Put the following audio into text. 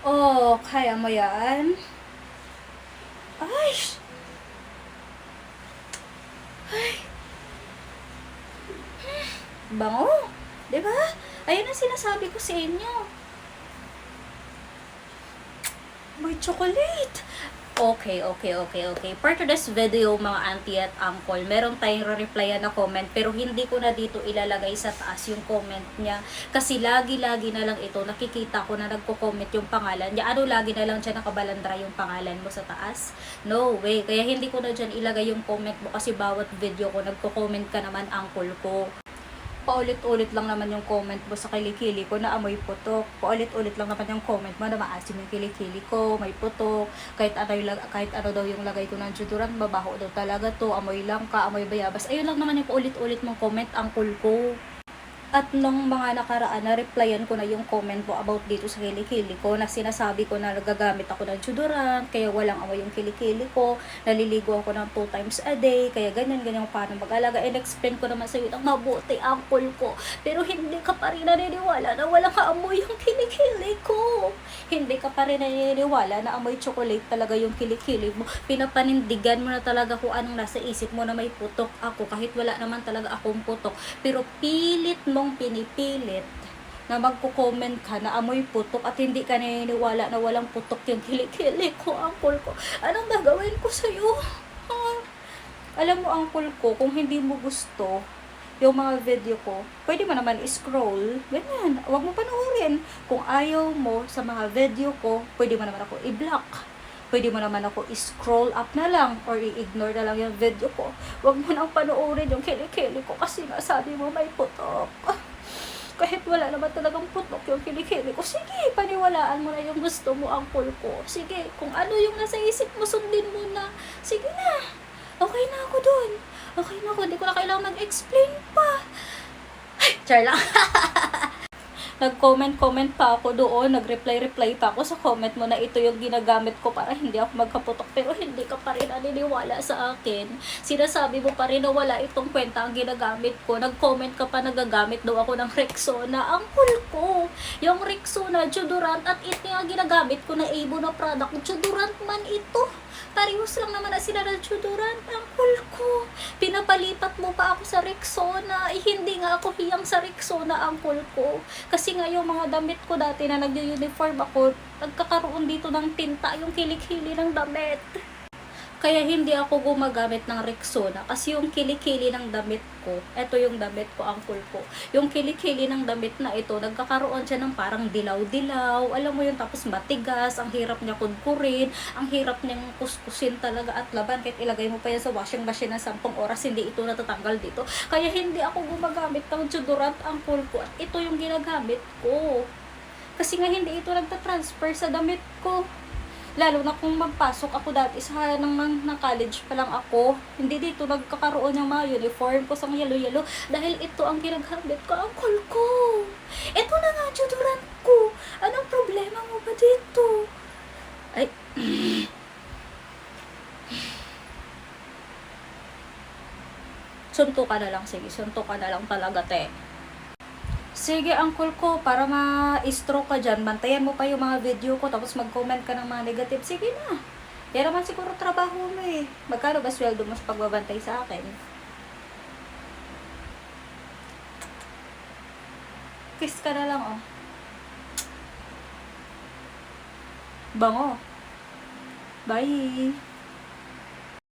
Oh, kaya mo yan? Ay! Ay! Bango! Diba? Ayun ang sinasabi ko sa inyo. May chocolate! Okay. For today's video, mga auntie at uncle, meron tayong re-replyan na comment, pero hindi ko na dito ilalagay sa taas yung comment niya. Kasi lagi-lagi na lang ito, nakikita ko na nagko-comment yung pangalan niya. Ano, lagi na lang dyan nakabalandra yung pangalan mo sa taas? No way. Kaya hindi ko na dyan ilagay yung comment mo kasi bawat video ko, nagko-comment ka naman, uncle ko. Paulit-ulit lang naman yung comment mo sa kilikili ko na amoy putok. Paulit-ulit lang naman yung comment mo na maasim yung kilikili ko, may putok. Kahit ano daw yung lagay ko ng deodorant, mabaho daw talaga to, amoy lang ka, amoy bayabas. Ayun lang naman yung paulit-ulit mong comment, uncle ko. At nung mga nakaraan, na-replyan ko na yung comment mo about dito sa kilikili ko na sinasabi ko na nagagamit ako ng deodorant, kaya walang amoy yung kilikili ko, naliligo ako ng 2 times a day, kaya ganyan paano mag-alaga. And explain ko naman sa'yo ng mabuti, uncle ko. Pero hindi ka pa rin naniniwala na walang amoy yung kilikili ko. Hindi ka pa rin naniniwala na amoy chocolate talaga yung kilikili mo. Pinapanindigan mo na talaga kung anong nasa isip mo na may putok ako, kahit wala naman talaga akong putok. Pero pilit mong pinipilit na magko-comment ka na amoy putok at hindi ka naniniwala na walang putok yung kilikili ko, uncle ko. Anong gagawin ko sa'yo? Ha? Alam mo, uncle ko, kung hindi mo gusto yung mga video ko, pwede mo naman scroll, ganyan, huwag mo panoorin. Kung ayaw mo sa mga video ko, pwede mo naman ako i-block. Pwede mo naman ako i-scroll up na lang or i-ignore na lang yung video ko. Huwag mo nang panoorin yung kilikili ko kasi nga sabi mo may putok. Kahit wala naman talagang putok yung kilikili ko, sige, paniwalaan mo na yung gusto mo, uncle ko. Sige, kung ano yung nasa isip mo, sundin mo na. Sige na, okay na ako dun. Okay na ako, hindi ko na kailangan mag-explain pa. Ay, char lang. Nag-comment pa ako doon, nag-reply pa ako sa comment mo na ito yung ginagamit ko para hindi ako magkaputok, pero hindi ka pa rin naniniwala sa akin. Sinasabi mo pa rin na wala itong kwenta ang ginagamit ko. Nag-comment ka pa, nagagamit daw ako ng Rexona. Ang cool ko! Yung Rexona deodorant at ito yung ginagamit ko na Abo na product. Deodorant man ito. Parehas lang naman na sila ng deodorant. Ang cool ko! Pinapalipat mo pa ako sa Rexona. Hindi nga ako hiyang sa Rexona, ang cool ko. Kasi nga yung mga damit ko dati na nag-uniform ako, nagkakaroon dito ng tinta yung kilikili ng damit. Kaya hindi ako gumagamit ng Rexona kasi yung kilikili ng damit ko, eto yung damit ko, uncle ko. Yung kilikili ng damit na ito, nagkakaroon siya ng parang dilaw-dilaw. Alam mo yun, tapos matigas, ang hirap niya kudkurin, ang hirap niyang kuskusin talaga at laban. Kahit ilagay mo pa yan sa washing machine ng 10 oras, hindi ito natatanggal dito. Kaya hindi ako gumagamit ng deodorant, uncle ko. At ito yung ginagamit ko. Kasi nga hindi ito nagta-transfer sa damit ko. Lalo na kung magpasok ako dati sa ng college pa lang ako, hindi dito nagkakaroon ng mga uniform ko sa yellow-yellow dahil ito ang ginagamit ko, uncle ko. Ito na nga, deodorant ko. Anong problema mo ba dito? Ay, sunto ka na lang, sige, sunto ka na lang talaga, te. Sige, uncle ko, para ma-stroke ka dyan, bantayan mo pa yung mga video ko, tapos mag-comment ka ng mga negative. Sige na. Yan naman siguro trabaho mo eh. Magkano ba sweldo mo sa pagbabantay sa akin? Kiss ka na lang, oh. Bango. Bye.